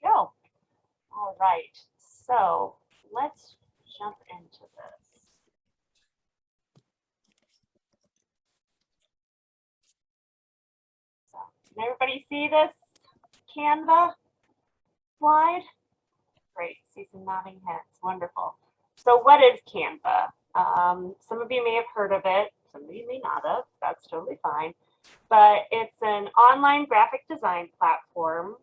go. All right, so let's jump into this. So, can everybody see this Canva slide? Great, see some nodding heads, wonderful. So what is Canva? Some of you may have heard of it, some of you may not have, that's totally fine. But it's an online graphic design platform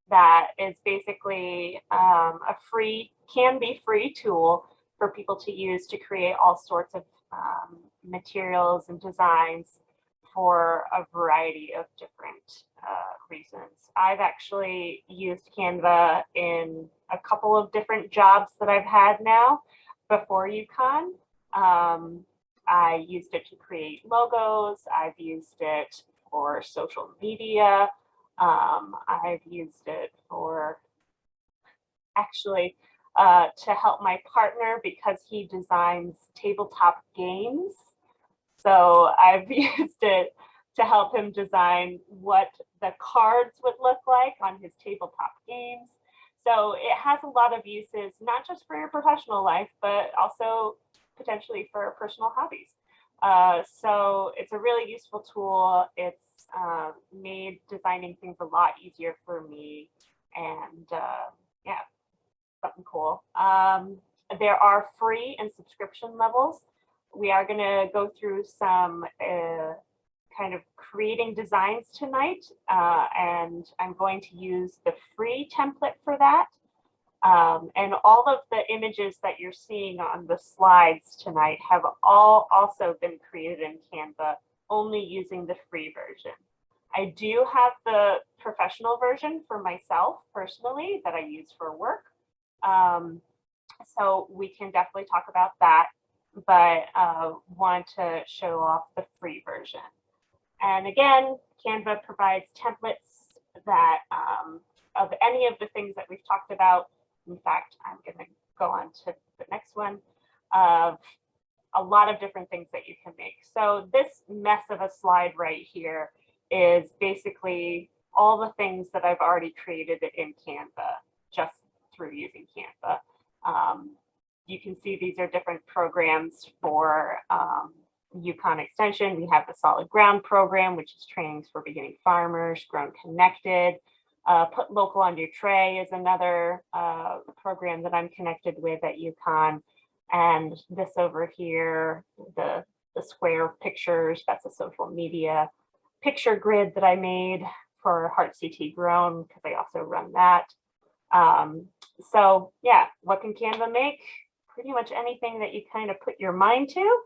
that is basically a free, can be free tool for people to use to create all sorts of materials and designs for a variety of different reasons. I've actually used Canva in a couple of different jobs that I've had now before UConn. I used it to create logos. I've used it for social media. I've used it for actually to help my partner because he designs tabletop games. So I've used it to help him design what the cards would look like on his tabletop games. So it has a lot of uses, not just for your professional life, but also potentially for personal hobbies. So it's a really useful tool. It's made designing things a lot easier for me, and yeah, something cool. There are free and subscription levels. We are going to go through some kind of creating designs tonight, and I'm going to use the free template for that. And all of the images that you're seeing on the slides tonight have all also been created in Canva, only using the free version. I do have the professional version for myself personally that I use for work. So we can definitely talk about that, but want to show off the free version. And again, Canva provides templates that of any of the things that we've talked about. In fact, I'm going to go on to the next one of a lot of different things that you can make. So this mess of a slide right here is basically all the things that I've already created in Canva just through using Canva. You can see these are different programs for UConn Extension. We have the Solid Ground program, which is trainings for beginning farmers, Grown Connected. Put Local on Your Tray is another program that I'm connected with at UConn. And this over here, the square pictures, that's a social media picture grid that I made for Heart CT Grown, because I also run that. So yeah, what can Canva make? Pretty much anything that you kind of put your mind to,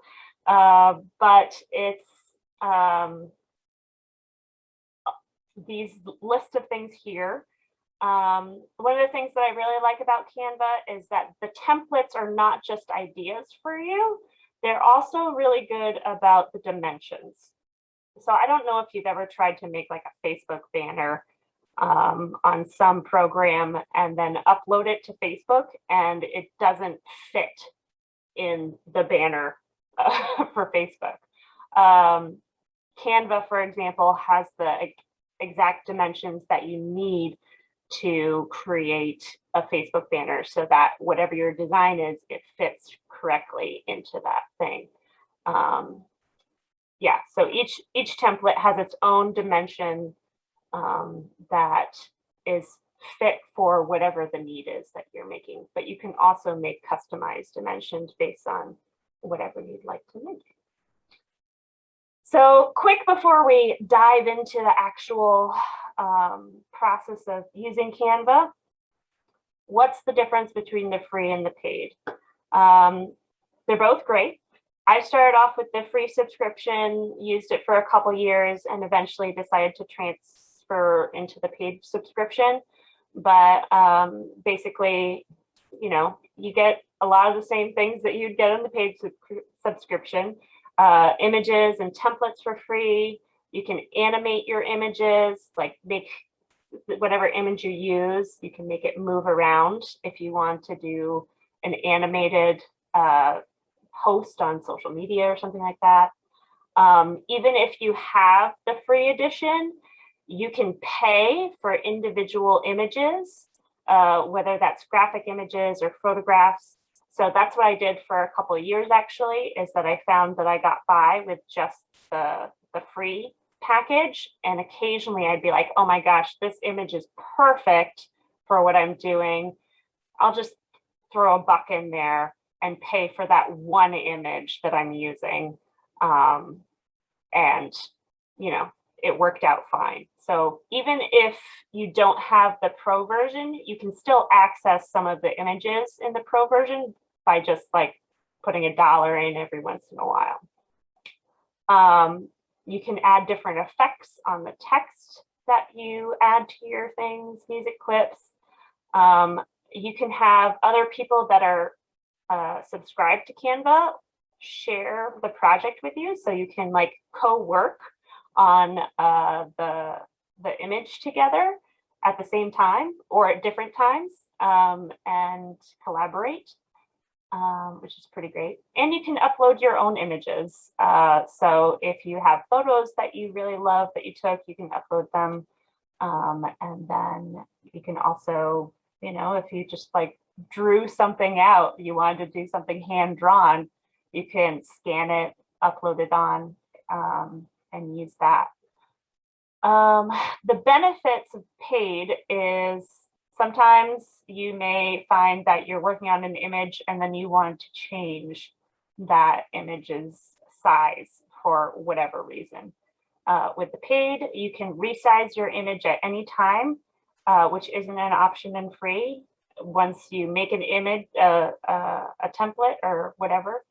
but it's these list of things here. One of the things that I really like about Canva is that the templates are not just ideas for you. They're also really good about the dimensions. So I don't know if you've ever tried to make like a Facebook banner on some program and then upload it to Facebook and it doesn't fit in the banner for Facebook. Canva, for example, has the exact dimensions that you need to create a Facebook banner so that whatever your design is, it fits correctly into that thing. Yeah, so each template has its own dimension that is fit for whatever the need is that you're making, but you can also make customized dimensions based on whatever you'd like to make. So quick before we dive into the actual process of using Canva, what's the difference between the free and the paid? They're both great. I started off with the free subscription, used it for a couple years, and eventually decided to transfer into the paid subscription. But basically, you know, you get a lot of the same things that you'd get in the paid subscription. Images and templates for free. You can animate your images, like make whatever image you use, you can make it move around if you want to do an animated post on social media or something like that. Even if you have the free edition, You can pay for individual images, whether that's graphic images or photographs. So that's what I did for a couple of years, actually, is that I found that I got by with just the free package. And occasionally I'd be like, oh my gosh, this image is perfect for what I'm doing. I'll just throw a buck in there and pay for that one image that I'm using. And, you know, it worked out fine. So even if you don't have the pro version, you can still access some of the images in the pro version by just like putting $1 in every once in a while. You can add different effects on the text that you add to your things, music clips. You can have other people that are subscribed to Canva share the project with you, so you can like co-work on the image together at the same time or at different times, and collaborate, which is pretty great. And you can upload your own images. So if you have photos that you really love that you took, you can upload them. And then you can also, you know, if you just like drew something out, you wanted to do something hand drawn, you can scan it, upload it on, and use that. The benefits of paid is sometimes you may find that you're working on an image and then you want to change that image's size for whatever reason. With the paid, you can resize your image at any time, which isn't an option in free. Once you make an image, a template or whatever,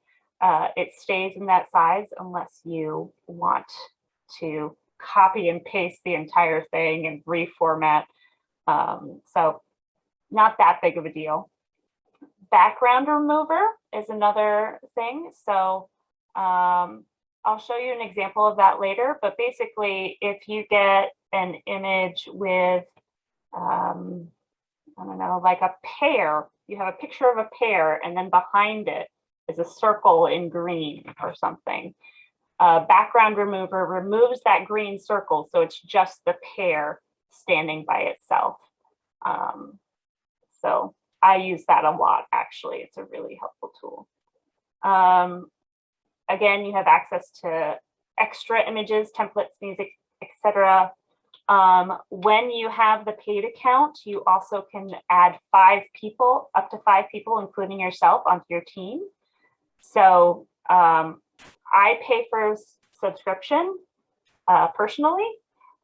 it stays in that size unless you want to copy and paste the entire thing and reformat. So not that big of a deal. Background remover is another thing. So I'll show you an example of that later, but basically if you get an image with, I don't know, like a pear, you have a picture of a pear and then behind it is a circle in green or something. Background remover removes that green circle, so it's just the pear standing by itself. So I use that a lot, actually. It's a really helpful tool. Again, you have access to extra images, templates, music, etc. When you have the paid account, you also can add 5 people, up to 5 people, including yourself, onto your team. So I pay for subscription personally,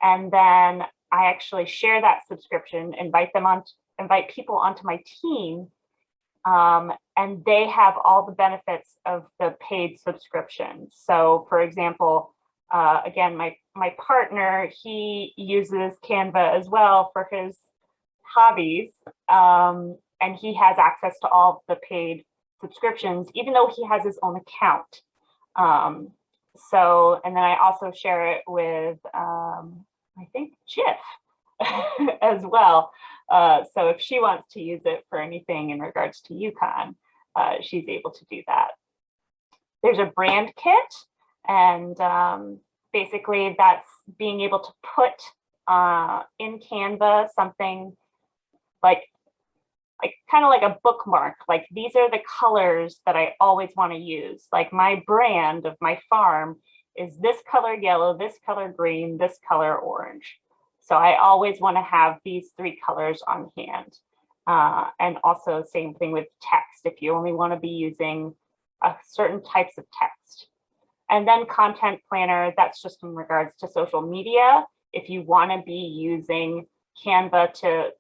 and then I actually share that subscription, invite people onto my team, and they have all the benefits of the paid subscription. So for example, again, my partner, he uses Canva as well for his hobbies, and he has access to all the paid subscriptions, even though he has his own account. So, and then I also share it with, I think, Jif as well. So if she wants to use it for anything in regards to UConn, she's able to do that. There's a brand kit, and basically that's being able to put in Canva something like kind of like a bookmark, like these are the colors that I always want to use. Like my brand of my farm is this color yellow, this color green, this color orange. So I always want to have these 3 colors on hand. And also same thing with text, if you only want to be using certain types of text. And then content planner, that's just in regards to social media. If you want to be using Canva to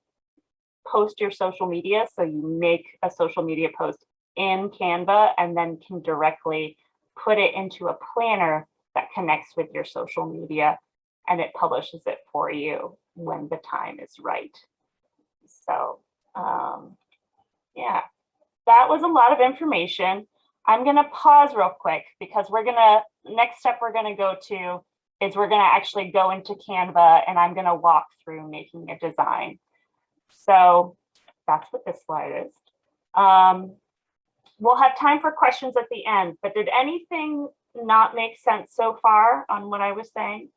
post your social media, so you make a social media post in Canva and then can directly put it into a planner that connects with your social media, and it publishes it for you when the time is right. So yeah, that was a lot of information. I'm going to pause real quick because next step we're going to go to is we're going to actually go into Canva, and I'm going to walk through making a design. So that's what this slide is. We'll have time for questions at the end, but did anything not make sense so far on what I was saying?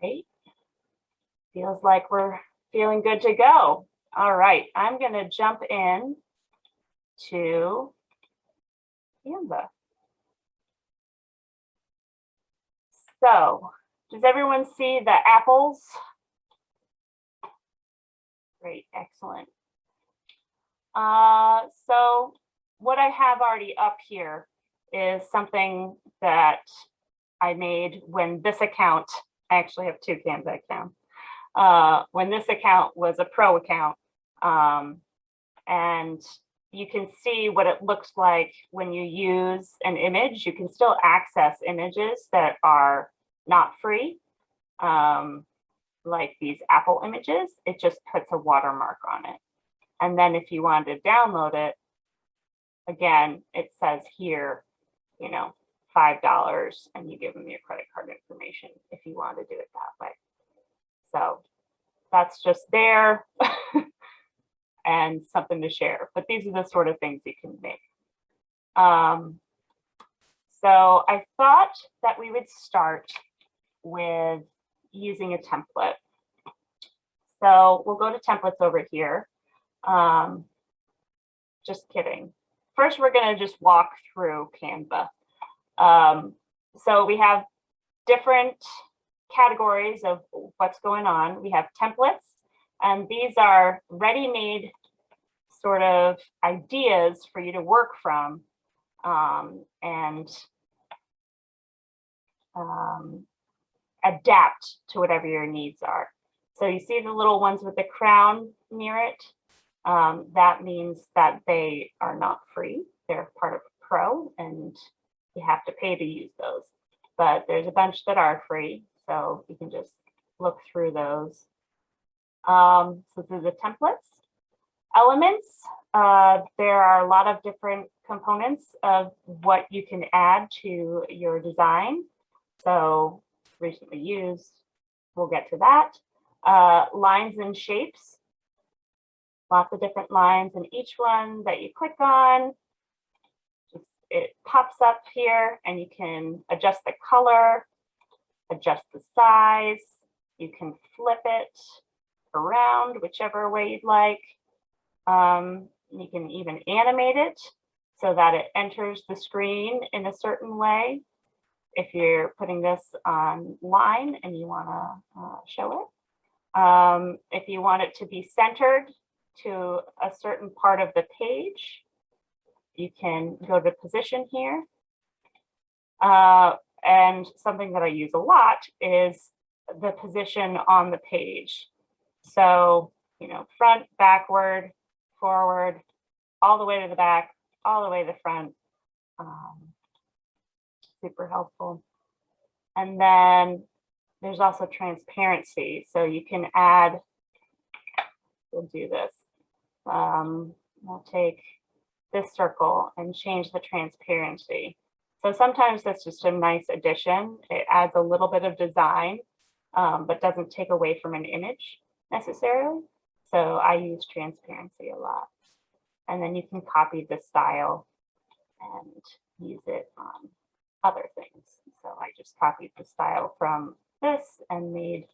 right. Feels like we're feeling good to go. All right, I'm going to jump in to Canva. So, does everyone see the apples? Great, excellent. So what I have already up here is something that I made when this account, I actually have two Canva accounts, when this account was a pro account. And you can see what it looks like when you use an image. You can still access images that are not free, like these Apple images. It just puts a watermark on it. And then if you wanted to download it, again, it says here, you know, $5, and you give them your credit card information if you want to do it that way. So that's just there and something to share. But these are the sort of things you can make. So I thought that we would start with using a template. So we'll go to templates over here. Just kidding. First, we're going to just walk through Canva. So we have different categories of what's going on. We have templates, and these are ready-made sort of ideas for you to work from and adapt to whatever your needs are. So you see the little ones with the crown near it? That means that they are not free. They're part of Pro, and you have to pay to use those. But there's a bunch that are free, so you can just look through those. So these are the templates. Elements, there are a lot of different components of what you can add to your design. So recently used, we'll get to that. Lines and shapes, lots of different lines, and each one that you click on, it pops up here, and you can adjust the color, adjust the size. You can flip it around whichever way you'd like. You can even animate it so that it enters the screen in a certain way. If you're putting this online and you want to show it. If you want it to be centered to a certain part of the page, you can go to position here. And something that I use a lot is the position on the page. So, you know, front, backward, forward, all the way to the back, all the way to the front. Super helpful. And then there's also transparency. So you can add, we'll do this. We'll take this circle and change the transparency. So sometimes that's just a nice addition. It adds a little bit of design, but doesn't take away from an image necessarily. So I use transparency a lot. And then you can copy the style and use it on other things. So I just copied the style from this and made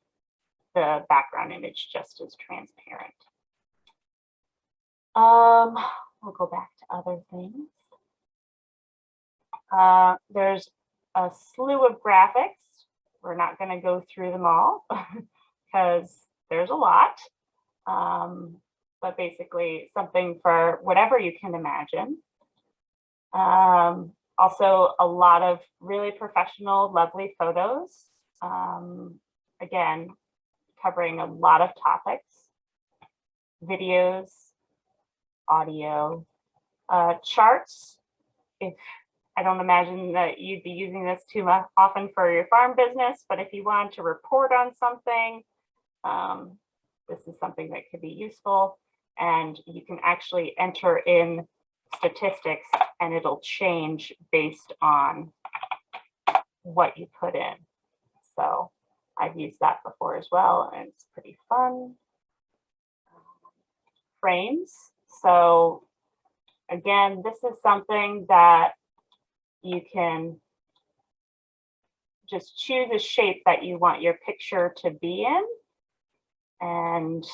the background image just as transparent. We'll go back to other things. There's a slew of graphics. We're not going to go through them all because there's a lot. But basically something for whatever you can imagine. Also a lot of really professional, lovely photos. Again, covering a lot of topics, videos, audio, charts. If I don't imagine that you'd be using this too much often for your farm business, but if you want to report on something, this is something that could be useful. And you can actually enter in statistics and it'll change based on what you put in. So I've used that before as well, and it's pretty fun. Frames. So again, this is something that you can just choose a shape that you want your picture to be in, and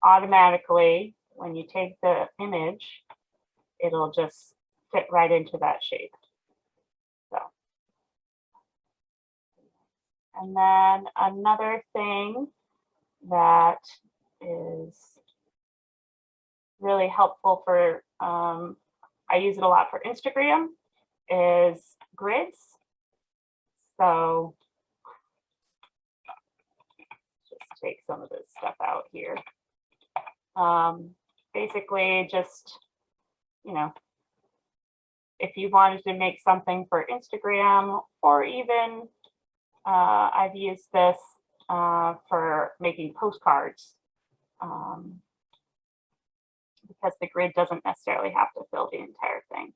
automatically, when you take the image, it'll just fit right into that shape. So, and then another thing that is really helpful for, I use it a lot for Instagram, is grids. So just take some of this stuff out here. Basically just, you know, if you wanted to make something for Instagram, or even I've used this for making postcards, because the grid doesn't necessarily have to fill the entire thing.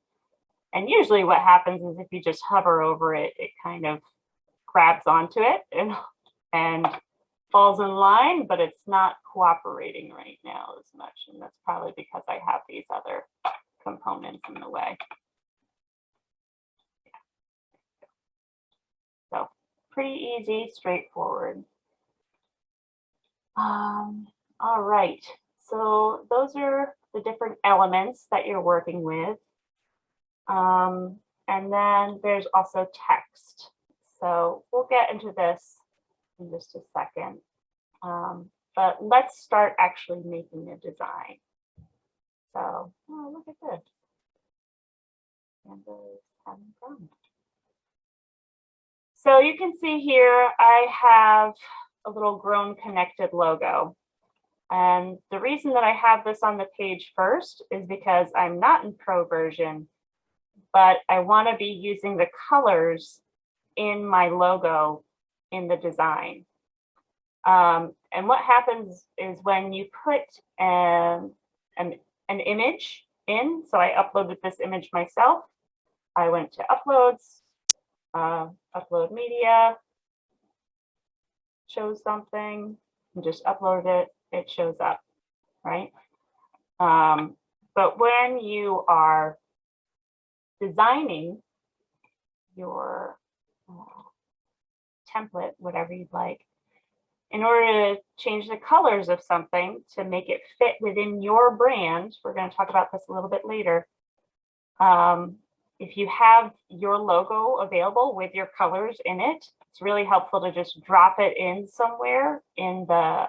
And usually what happens is if you just hover over it, it kind of grabs onto it and falls in line, but it's not cooperating right now as much. And that's probably because I have these other components in the way. So pretty easy, straightforward. All right, so those are the different elements that you're working with. And then there's also text. So we'll get into this in just a second. But let's start actually making a design. So, oh, look at this. Canva's having fun. So you can see here, I have a little grown connected logo. And the reason that I have this on the page first is because I'm not in Pro version, but I want to be using the colors in my logo in the design. And what happens is when you put an image in, so I uploaded this image myself. I went to uploads, upload media, chose something, and just upload it, it shows up, right? But when you are designing your template, whatever you'd like, in order to change the colors of something to make it fit within your brand, we're going to talk about this a little bit later. If you have your logo available with your colors in it, it's really helpful to just drop it in somewhere in the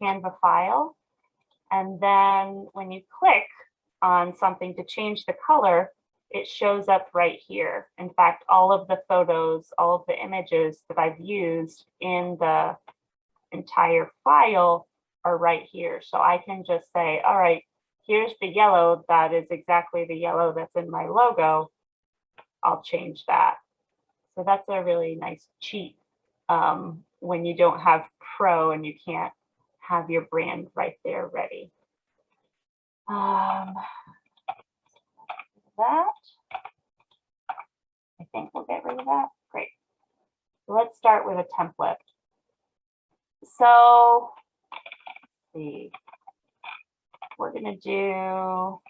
Canva file. And then when you click on something to change the color, it shows up right here. In fact, all of the photos, all of the images that I've used in the entire file are right here. So I can just say, all right, here's the yellow. That is exactly the yellow that's in my logo. I'll change that. So that's a really nice cheat when you don't have Pro and you can't have your brand right there ready. That. I think we'll get rid of that. Great. Let's start with a template. So let's see. We're going to do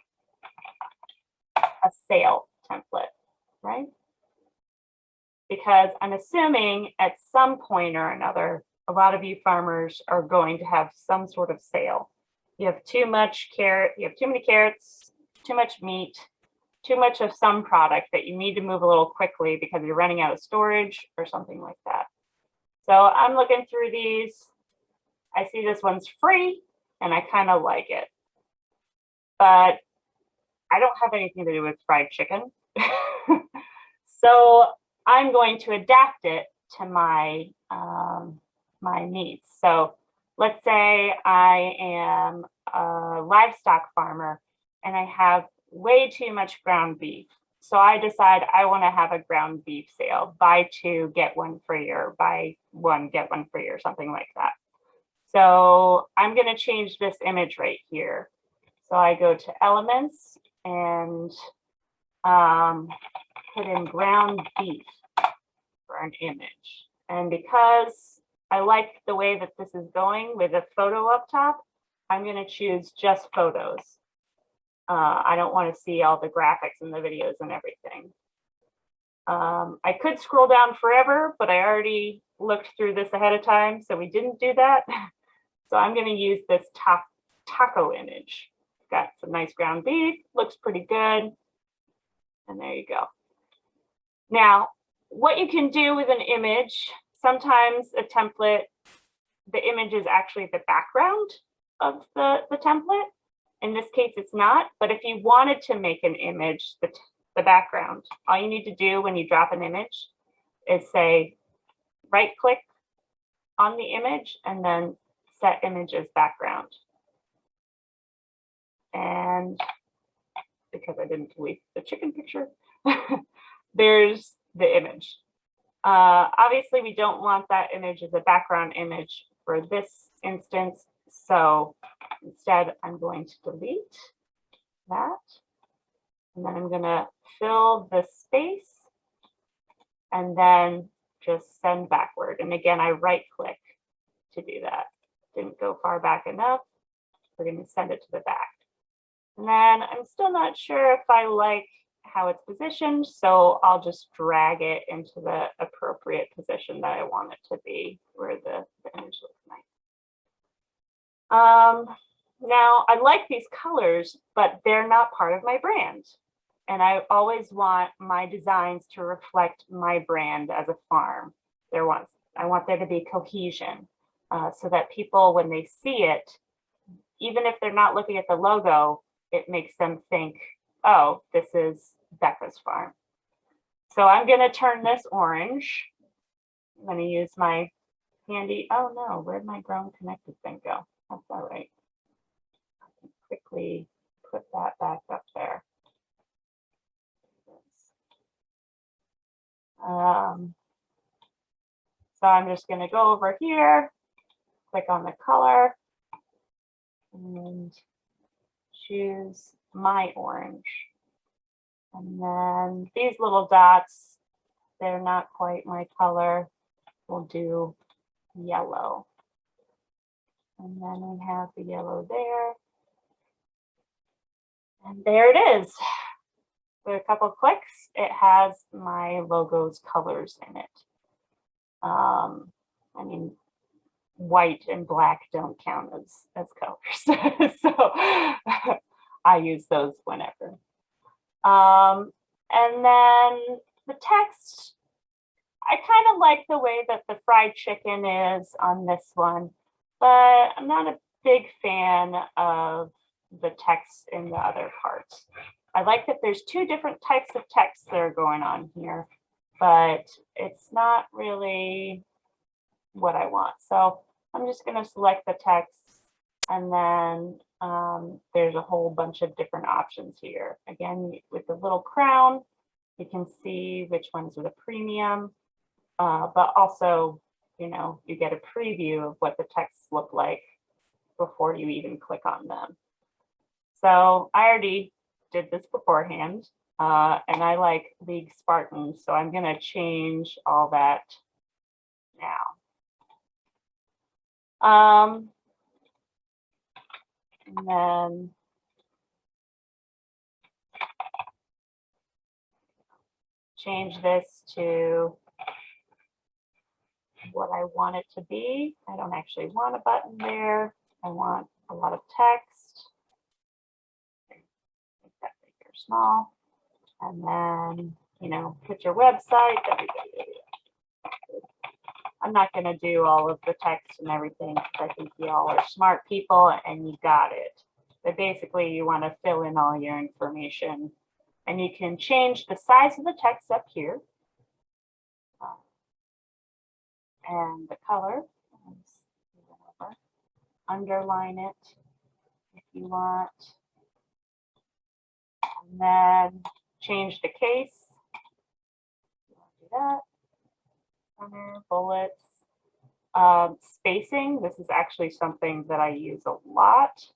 a sale template, right? Because I'm assuming at some point or another, a lot of you farmers are going to have some sort of sale. You have too much carrot, you have too many carrots, too much meat, too much of some product that you need to move a little quickly because you're running out of storage or something like that. So I'm looking through these. I see this one's free and I kind of like it, but I don't have anything to do with fried chicken. So I'm going to adapt it to my my needs. So let's say I am a livestock farmer and I have way too much ground beef. So I decide I want to have a ground beef sale, buy two, get one free, or buy one, get one free, or something like that. So I'm going to change this image right here. So I go to elements and put in ground beef for an image. And because I like the way that this is going with a photo up top, I'm going to choose just photos. I don't want to see all the graphics and the videos and everything. I could scroll down forever, but I already looked through this ahead of time, so we didn't do that. So I'm going to use this taco image. Got some nice ground beef, looks pretty good. And there you go. Now, what you can do with an image, sometimes a template, the image is actually the background of the template. In this case, it's not, but if you wanted to make an image the background, all you need to do when you drop an image is say, right click on the image and then set image as background. And because I didn't delete the chicken picture, there's the image. Obviously, we don't want that image as a background image for this instance. So instead, I'm going to delete that. And then I'm going to fill the space and then just send backward. And again, I right click to do that. Didn't go far back enough. We're going to send it to the back. And then I'm still not sure if I like how it's positioned, so I'll just drag it into the appropriate position that I want it to be, where the image looks nice. Now, I like these colors, but they're not part of my brand. And I always want my designs to reflect my brand as a farm. I want there to be cohesion so that people, when they see it, even if they're not looking at the logo, it makes them think, oh, this is Becca's farm. So I'm going to turn this orange. I'm going to use my handy, oh no, where'd my grown connected thing go? That's all right. I can quickly put that back up there. So I'm just going to go over here, click on the color, and choose my orange. And then these little dots, they're not quite my color. We'll do yellow. And then we have the yellow there. And there it is. With a couple clicks, it has my logo's colors in it. I mean, white and black don't count as colors. So I use those whenever. And then the text, I kind of like the way that the fried chicken is on this one, but I'm not a big fan of the text in the other parts. I like that there's two different types of text that are going on here, but it's not really what I want. So I'm just going to select the text, and then there's a whole bunch of different options here. Again, with the little crown, you can see which ones are the premium, but also, you know, you get a preview of what the texts look like before you even click on them. So I already did this beforehand, and I like League Spartan, so I'm going to change all that now. And then change this to what I want it to be. I don't actually want a button there. I want a lot of text. Make that big or small. And then, you know, put your website. I'm not going to do all of the text and everything because I think you all are smart people and you got it. But basically, you want to fill in all your information. And you can change the size of the text up here. And the color. Underline it if you want. And then change the case. Do that. Bullets. Spacing. This is actually something that I use a lot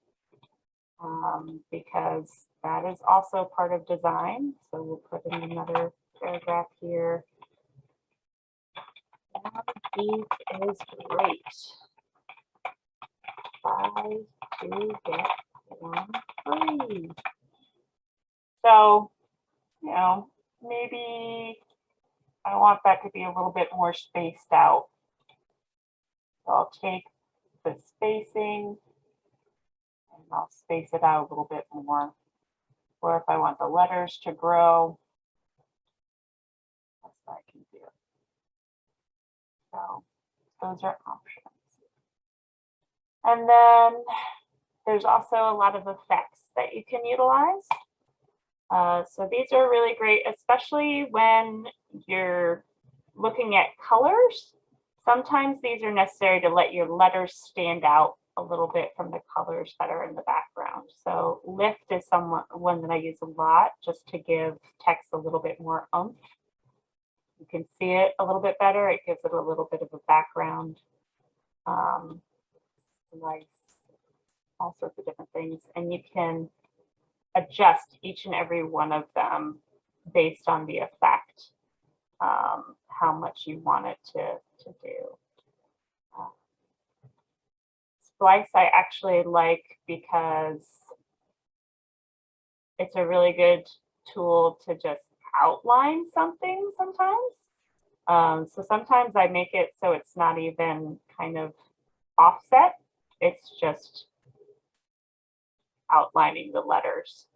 because that is also part of design. So we'll put in another paragraph here. Beef is great. Buy two, get one free. So, you know, maybe I want that to be a little bit more spaced out. So I'll take the spacing and I'll space it out a little bit more. Or if I want the letters to grow, that's what I can do. So those are options. And then there's also a lot of effects that you can utilize. So these are really great, especially when you're looking at colors. Sometimes these are necessary to let your letters stand out a little bit from the colors that are in the background. So lift is one that I use a lot just to give text a little bit more oomph. You can see it a little bit better. It gives it a little bit of a background. Nice, all sorts of different things. And you can adjust each and every one of them based on the effect, how much you want it to do. Splice I actually like because it's a really good tool to just outline something sometimes. So sometimes I make it so it's not even kind of offset. It's just outlining the letters.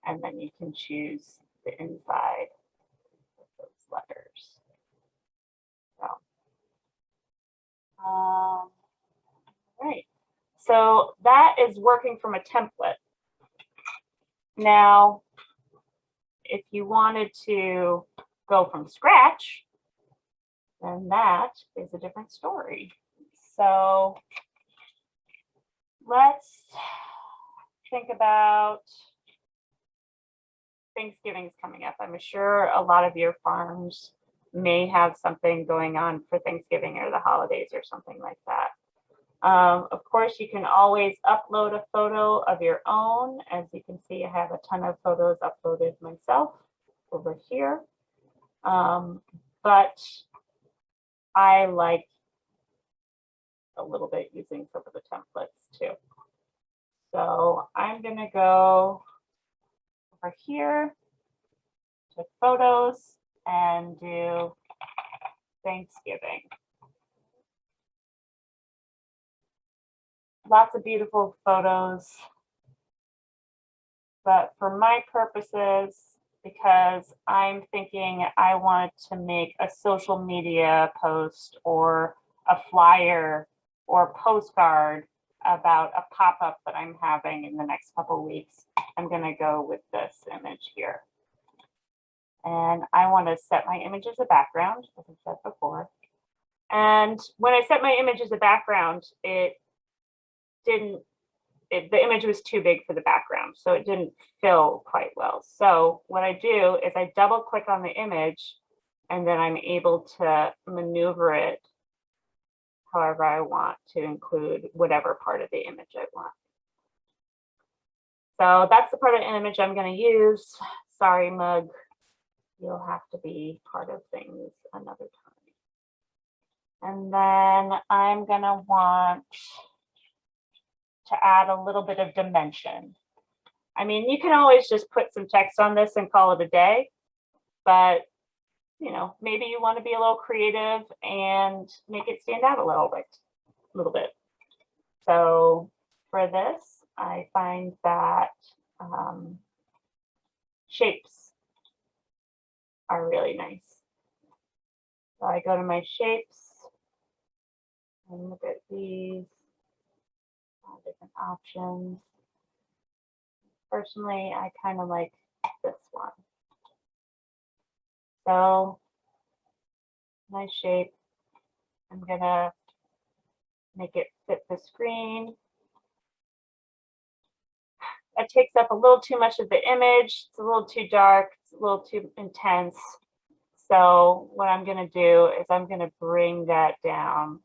And then you can choose the inside of those letters. So, right. So that is working from a template. Now, if you wanted to go from scratch, then that is a different story. So let's think about Thanksgiving's coming up. I'm sure a lot of your farms may have something going on for Thanksgiving or the holidays or something like that. Of course, you can always upload a photo of your own. As you can see, I have a ton of photos uploaded myself over here. But I like a little bit using some of the templates too. So I'm going to go over here to photos and do Thanksgiving. Lots of beautiful photos, but for my purposes, because I'm thinking I want to make a social media post or a flyer or postcard about a pop-up that I'm having in the next couple of weeks, I'm going to go with this image here. And I want to set my image as a background, as I said before. And when I set my image as a background, the image was too big for the background, so it didn't fill quite well. So what I do is I double click on the image and then I'm able to maneuver it however I want to include whatever part of the image I want. So that's the part of the image I'm going to use. Sorry, Mug, you'll have to be part of things another time. And then I'm going to want to add a little bit of dimension. I mean, you can always just put some text on this and call it a day, but you know, maybe you want to be a little creative and make it stand out a little bit. So for this, I find that shapes are really nice. So I go to my shapes and look at these different options. Personally, I kind of like this one. So nice shape. I'm gonna make it fit the screen. It takes up a little too much of the image. It's a little too dark. It's a little too intense. So what I'm gonna do is I'm gonna bring that down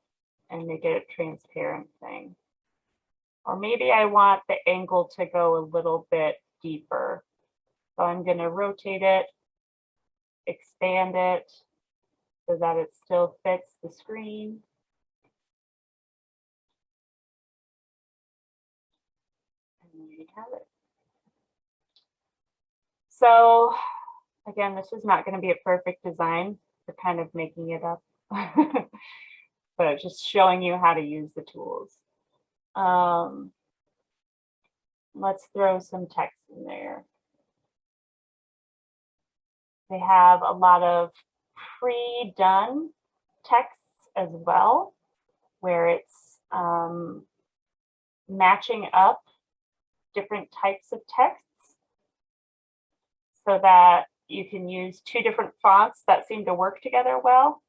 and make it a transparent thing. Or maybe I want the angle to go a little bit deeper. So I'm gonna rotate it, expand it so that it still fits the screen. And there you have it. So again, this is not going to be a perfect design. We're kind of making it up, but just showing you how to use the tools. Let's throw some text in there. They have a lot of pre-done texts as well, where it's matching up different types of texts so that you can use two different fonts that seem to work together well.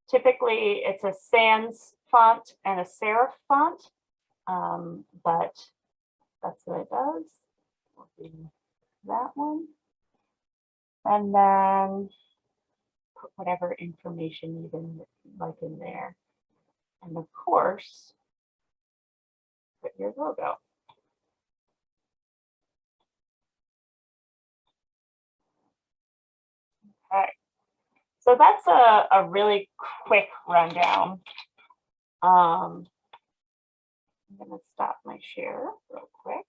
Typically, it's a sans font and a serif font, but that's what it does. We'll do that one. And then put whatever information you would like in there. And of course, put your logo. Okay, so that's a really quick rundown. I'm going to stop my share real quick.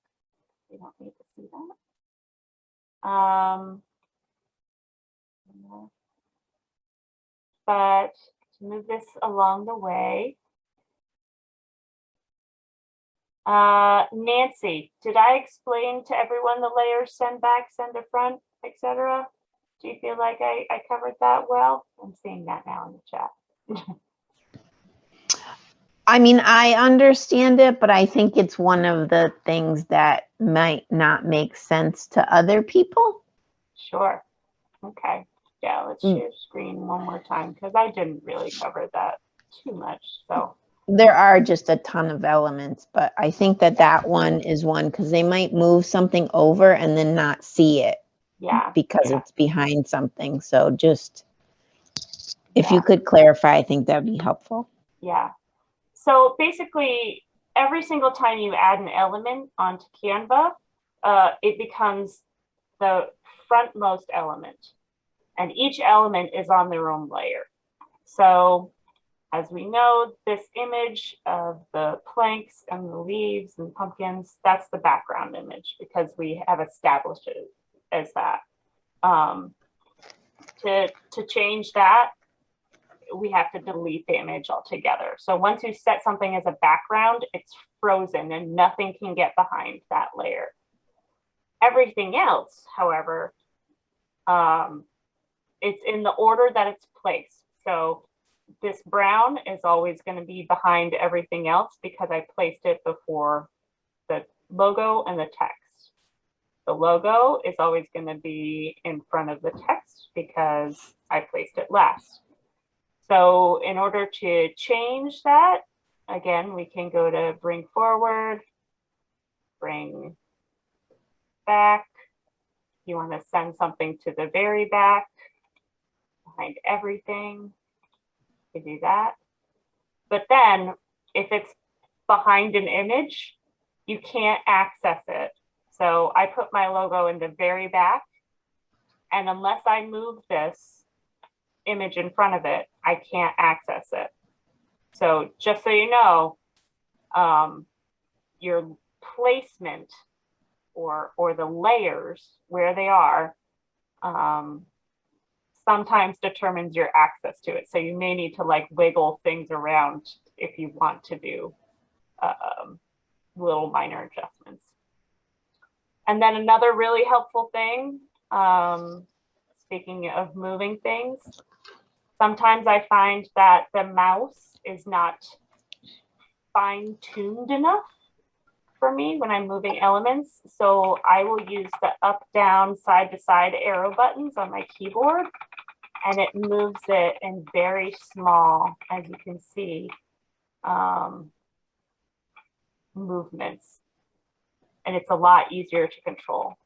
We don't need to see that. But to move this along the way, Nancy, did I explain to everyone the layers, send back, send to front, etc.? Do you feel like I covered that well? I'm seeing that now in the chat. I mean, I understand it, but I think it's one of the things that might not make sense to other people. Sure. Okay. Yeah, let's share screen one more time because I didn't really cover that too much. So there are just a ton of elements, but I think that that one is one because they might move something over and then not see it. Yeah. Because it's behind something. So just if you could clarify, I think that'd be helpful. Yeah. So basically, every single time you add an element onto Canva, it becomes the frontmost element. And each element is on their own layer. So as we know, this image of the planks and the leaves and pumpkins, that's the background image because we have established it as that. To change that, we have to delete the image altogether. So once you set something as a background, it's frozen and nothing can get behind that layer. Everything else, however, it's in the order that it's placed. So this brown is always going to be behind everything else because I placed it before the logo and the text. The logo is always going to be in front of the text because I placed it last. So in order to change that, again, we can go to bring forward, bring back. You want to send something to the very back, behind everything, you do that. But then if it's behind an image, you can't access it. So I put my logo in the very back, and unless I move this image in front of it, I can't access it. So just so you know, your placement or the layers where they are sometimes determines your access to it. So you may need to like wiggle things around if you want to do little minor adjustments. And then another really helpful thing, speaking of moving things, sometimes I find that the mouse is not fine-tuned enough for me when I'm moving elements. So I will use the up, down, side to side arrow buttons on my keyboard, and it moves it in very small, as you can see, movements. And it's a lot easier to control.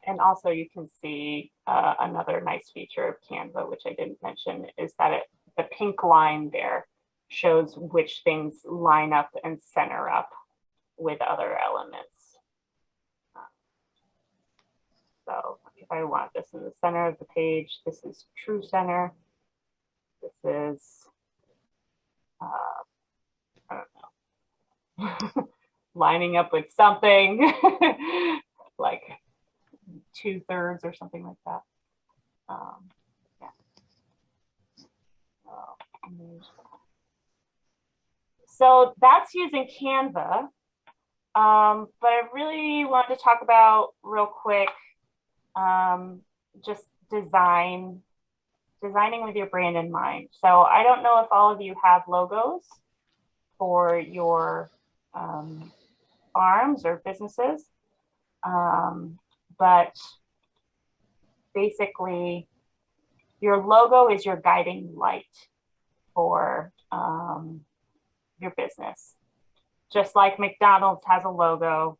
And also you can see another nice feature of Canva, which I didn't mention, is that the pink line there shows which things line up and center up with other elements. So if I want this in the center of the page, this is true center. This is, I don't know, lining up with something like 2/3 or something like that. Yeah. So that's using Canva. But I really wanted to talk about real quick, just designing with your brand in mind. So I don't know if all of you have logos for your farms or businesses, but basically your logo is your guiding light for your business. Just like McDonald's has a logo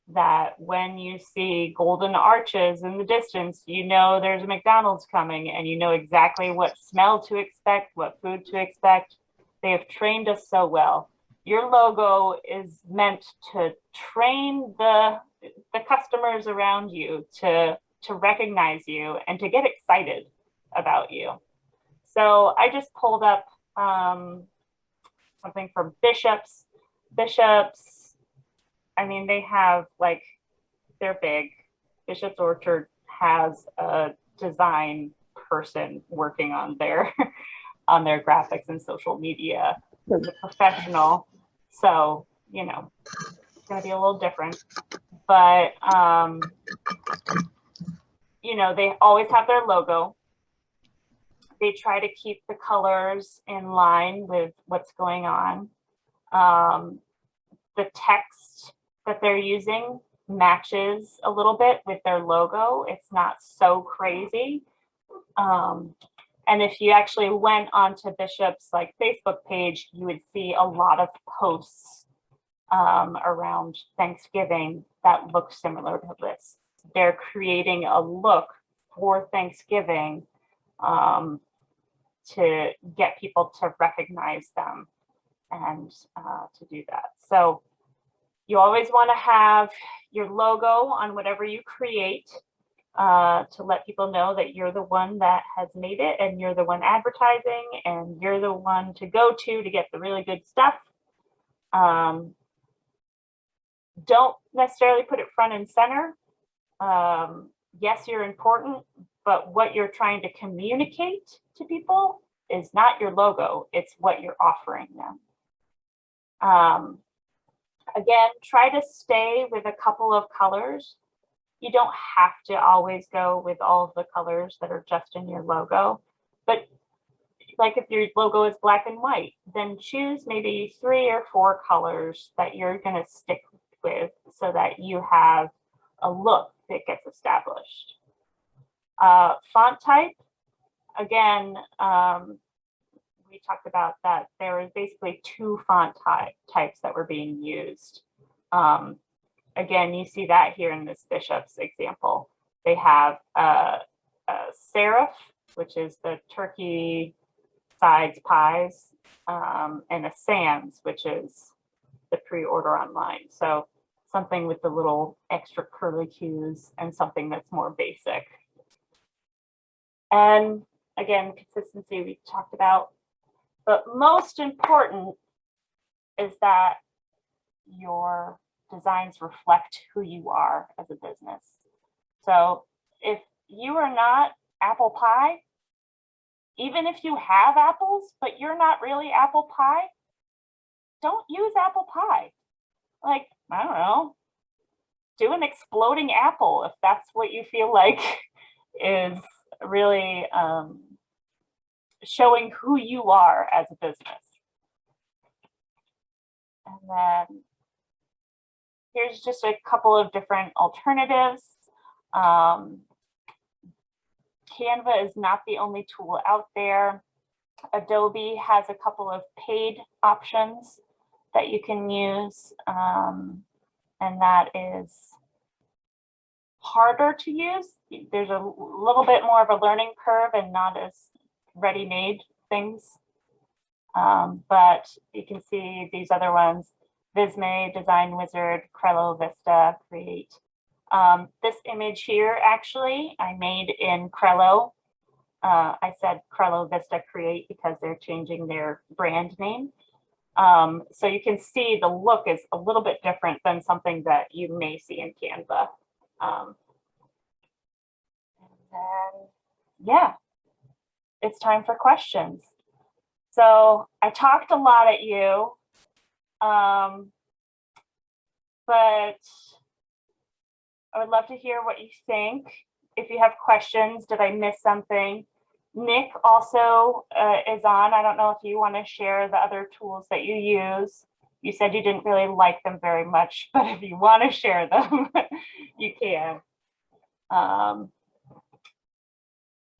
that when you see golden arches in the distance, you know there's a McDonald's coming and you know exactly what smell to expect, what food to expect. They have trained us so well. Your logo is meant to train the customers around you to recognize you and to get excited about you. So I just pulled up something from Bishops. Bishops, I mean, they have like, they're big. Bishop's Orchard has a design person working on their on their graphics and social media. It's a professional, so you know it's going to be a little different. But you know, they always have their logo. They try to keep the colors in line with what's going on. The text that they're using matches a little bit with their logo. It's not so crazy. And if you actually went onto Bishop's like Facebook page, you would see a lot of posts around Thanksgiving that look similar to this. They're creating a look for Thanksgiving to get people to recognize them and to do that. So you always want to have your logo on whatever you create to let people know that you're the one that has made it and you're the one advertising and you're the one to go to get the really good stuff. Don't necessarily put it front and center. Yes, you're important, but what you're trying to communicate to people is not your logo, it's what you're offering them. Again, try to stay with a couple of colors. You don't have to always go with all of the colors that are just in your logo, but like if your logo is black and white, then choose maybe 3 or 4 colors that you're going to stick with so that you have a look that gets established. Font type, again, we talked about that there is basically 2 font types that were being used. Again, you see that here in this Bishop's example. They have a serif, which is the turkey sides pies, and a sans, which is the pre-order online. So something with the little extra curly cues and something that's more basic. And again, consistency we talked about. But most important is that your designs reflect who you are as a business. So if you are not apple pie, even if you have apples, but you're not really apple pie, don't use apple pie. Like, I don't know, do an exploding apple if that's what you feel like is really showing who you are as a business. And then here's just a couple of different alternatives. Canva is not the only tool out there. Adobe has a couple of paid options that you can use, and that is harder to use. There's a little bit more of a learning curve and not as ready-made things. But you can see these other ones: Visme, Design Wizard, Crello, Vista, Create. This image here, actually, I made in Crello. I said Crello, Vista, Create because they're changing their brand name. So you can see the look is a little bit different than something that you may see in Canva. And then, yeah, it's time for questions. So I talked a lot at you, but I would love to hear what you think. If you have questions, did I miss something? Nick also is on. I don't know if you want to share the other tools that you use. You said you didn't really like them very much, but if you want to share them, you can.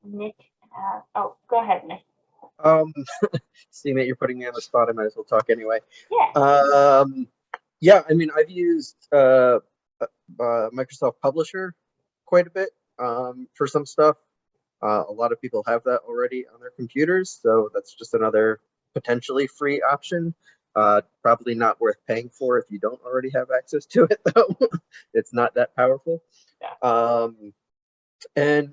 Nick, oh, go ahead, Nick. Seeing that you're putting me on the spot, I might as well talk anyway. Yeah. Yeah, I mean, I've used Microsoft Publisher quite a bit for some stuff. A lot of people have that already on their computers, so that's just another potentially free option. Probably not worth paying for if you don't already have access to it, though. It's not that powerful. Yeah. And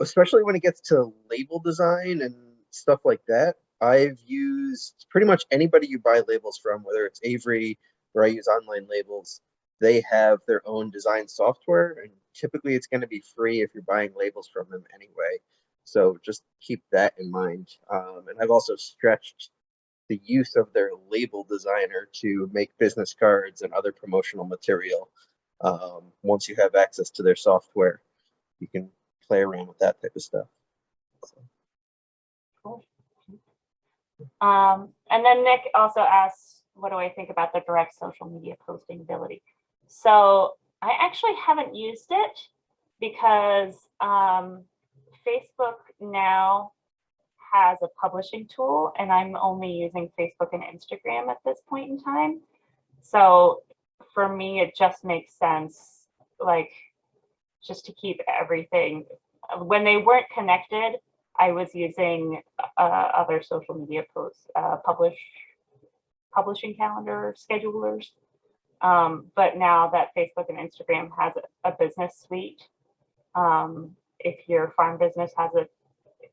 especially when it gets to label design and stuff like that, I've used pretty much anybody you buy labels from, whether it's Avery or I use Online Labels. They have their own design software, and typically it's going to be free if you're buying labels from them anyway. So just keep that in mind. And I've also stretched the use of their label designer to make business cards and other promotional material. Once you have access to their software, you can play around with that type of stuff. So. Cool. And then Nick also asks, what do I think about the direct social media posting ability? So I actually haven't used it because Facebook now has a publishing tool, and I'm only using Facebook and Instagram at this point in time. So for me, it just makes sense, like, just to keep everything. When they weren't connected, I was using other social media posts, publishing calendar schedulers. But now that Facebook and Instagram has a business suite, if your farm business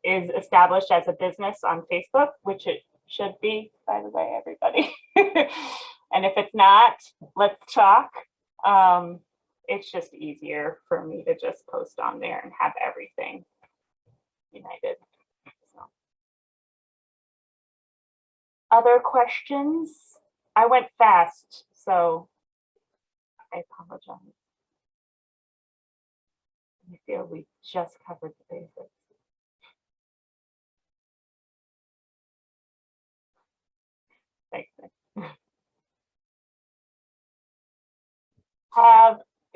is established as a business on Facebook, which it should be, by the way, everybody. And if it's not, let's talk. It's just easier for me to just post on there and have everything united. So. Other questions? I went fast, so I apologize. I feel we just covered the basics. Thanks, Nick.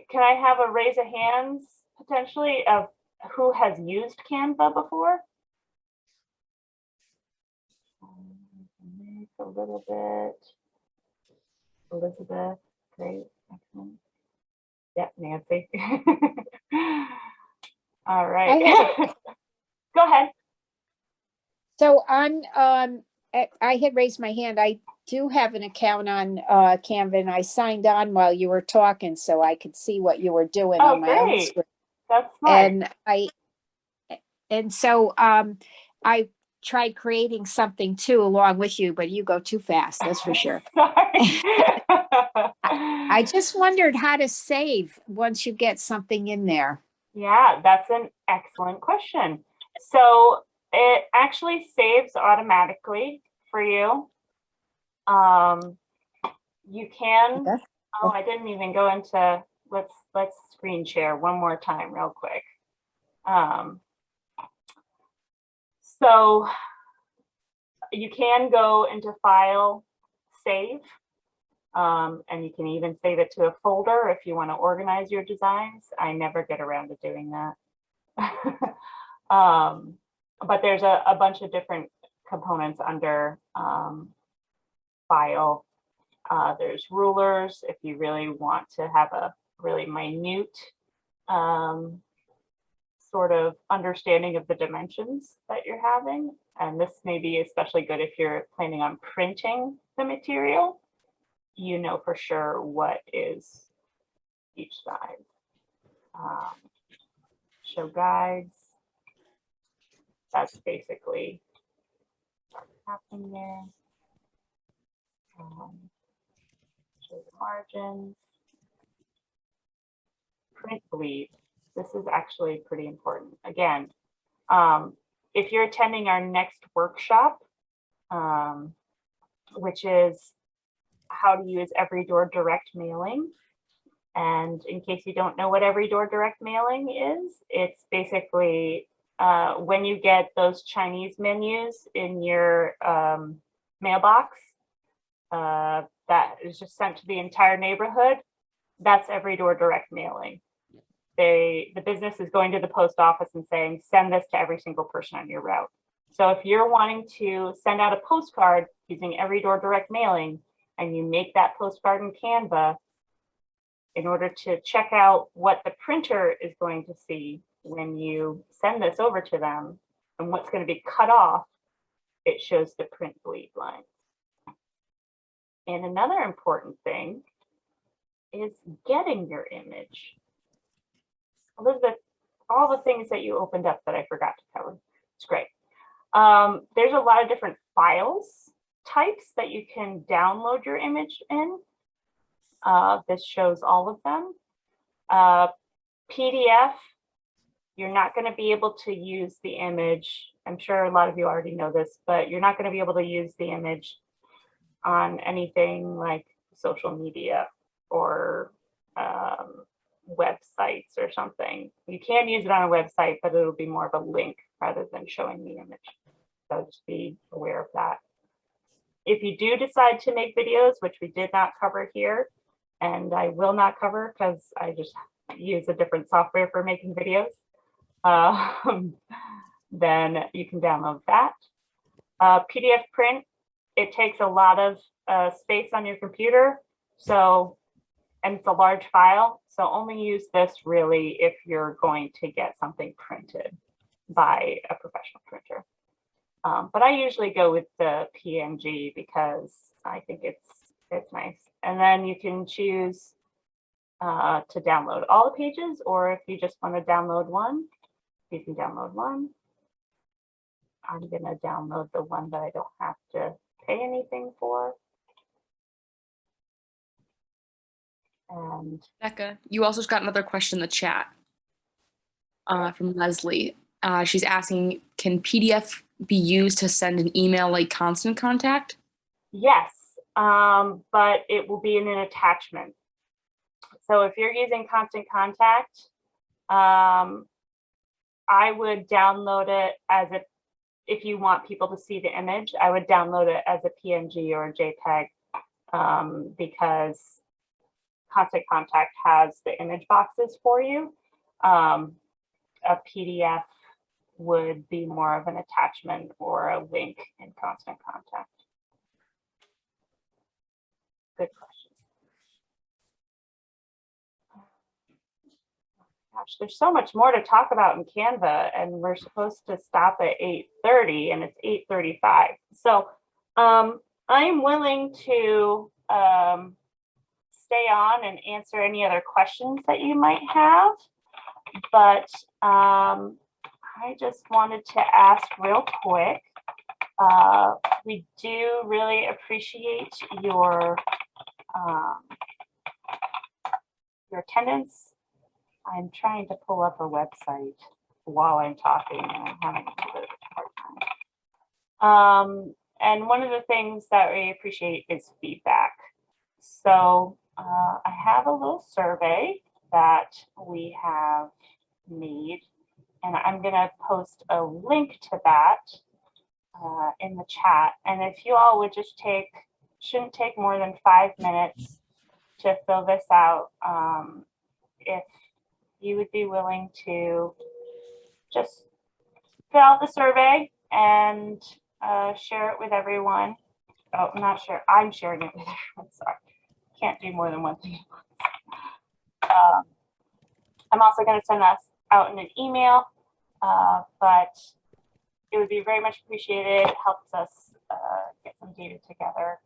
Can I have a raise of hands potentially of who has used Canva before? A little bit. Elizabeth, great, excellent. Yep, Nancy. All right. Go ahead. So I had raised my hand. I do have an account on Canva, and I signed on while you were talking so I could see what you were doing on my own screen. That's smart. And so I tried creating something too along with you, but you go too fast, that's for sure. Sorry. I just wondered how to save once you get something in there. Yeah, that's an excellent question. So it actually saves automatically for you. You can, oh, I didn't even go into, let's screen share one more time real quick. So you can go into File, Save, and you can even save it to a folder if you want to organize your designs. I never get around to doing that. But there's a bunch of different components under File. There's rulers if you really want to have a really minute sort of understanding of the dimensions that you're having. And this may be especially good if you're planning on printing the material. You know for sure what is each size. Show guides. That's basically what's happening there. Show the margins. Print bleed. This is actually pretty important. Again, if you're attending our next workshop, which is how to use Every Door direct mailing. And in case you don't know what Every Door direct mailing is, it's basically when you get those Chinese menus in your mailbox that is just sent to the entire neighborhood, that's Every Door direct mailing. The business is going to the post office and saying, send this to every single person on your route. So if you're wanting to send out a postcard using Every Door direct mailing, and you make that postcard in Canva, in order to check out what the printer is going to see when you send this over to them and what's going to be cut off, it shows the print bleed lines. And another important thing is getting your image. Elizabeth, all the things that you opened up that I forgot to cover, it's great. There's a lot of different files types that you can download your image in. This shows all of them. PDF, you're not going to be able to use the image. I'm sure a lot of you already know this, but you're not going to be able to use the image on anything like social media or websites or something. You can use it on a website, but it'll be more of a link rather than showing the image. So just be aware of that. If you do decide to make videos, which we did not cover here, and I will not cover because I just use a different software for making videos, then you can download that. PDF print, it takes a lot of space on your computer, so, and it's a large file, so only use this really if you're going to get something printed by a professional printer. But I usually go with the PNG because I think it's nice. And then you can choose to download all the pages, or if you just want to download one, you can download one. I'm going to download the one that I don't have to pay anything for. And Becca, you also just got another question in the chat from Leslie. She's asking, can PDF be used to send an email like Constant Contact? yes, but it will be in an attachment. So if you're using Constant Contact, I would download it as a, if you want people to see the image, I would download it as a PNG or a JPEG because Constant Contact has the image boxes for you. A PDF would be more of an attachment or a link in Constant Contact. Good question. Gosh, there's so much more to talk about in Canva, and we're supposed to stop at 8:30 and it's 8:35. So I'm willing to stay on and answer any other questions that you might have, but I just wanted to ask real quick. We do really appreciate your attendance. I'm trying to pull up a website while I'm talking, and I'm having a little bit of a hard time. And one of the things that we appreciate is feedback. So I have a little survey that we have made, and I'm going to post a link to that in the chat. And if you all would just shouldn't take more than 5 minutes to fill this out. If you would be willing to just fill out the survey and share it with everyone. Oh, I'm not sure. I'm sharing it with everyone. Sorry. Can't do more than one thing. I'm also going to send us out in an email, but it would be very much appreciated. It helps us get some data together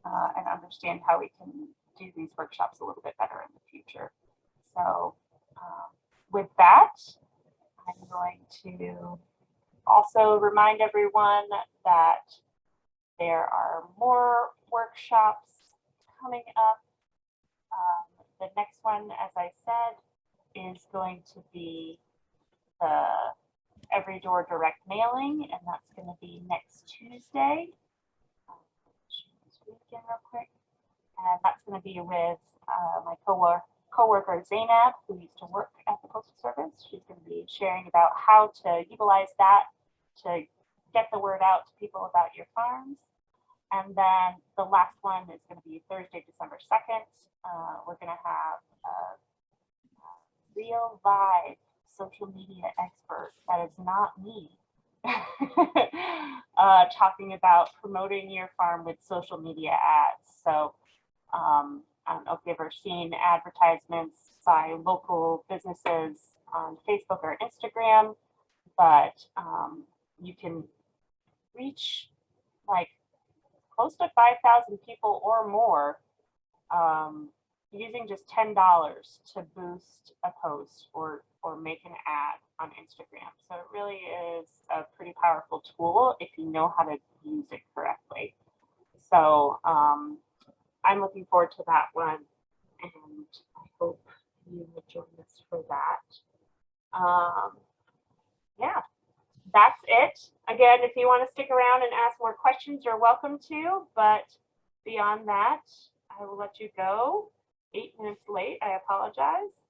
and understand how we can do these workshops a little bit better in the future. So with that, I'm going to also remind everyone that there are more workshops coming up. The next one, as I said, is going to be the Every Door direct mailing, and that's going to be next Tuesday. LinkedIn real quick. And that's going to be with my coworker Zainab, who used to work at the Postal Service. She's going to be sharing about how to utilize that to get the word out to people about your farms. And then the last one is going to be Thursday, December 2nd. We're going to have a real live social media expert that is not me talking about promoting your farm with social media ads. So I don't know if you've ever seen advertisements by local businesses on Facebook or Instagram, but you can reach like close to 5,000 people or more using just $10 to boost a post or make an ad on Instagram. So it really is a pretty powerful tool if you know how to use it correctly. So I'm looking forward to that one, and I hope you will join us for that. Yeah, that's it. Again, if you want to stick around and ask more questions, you're welcome to, but beyond that, I will let you go. 8 minutes late, I apologize.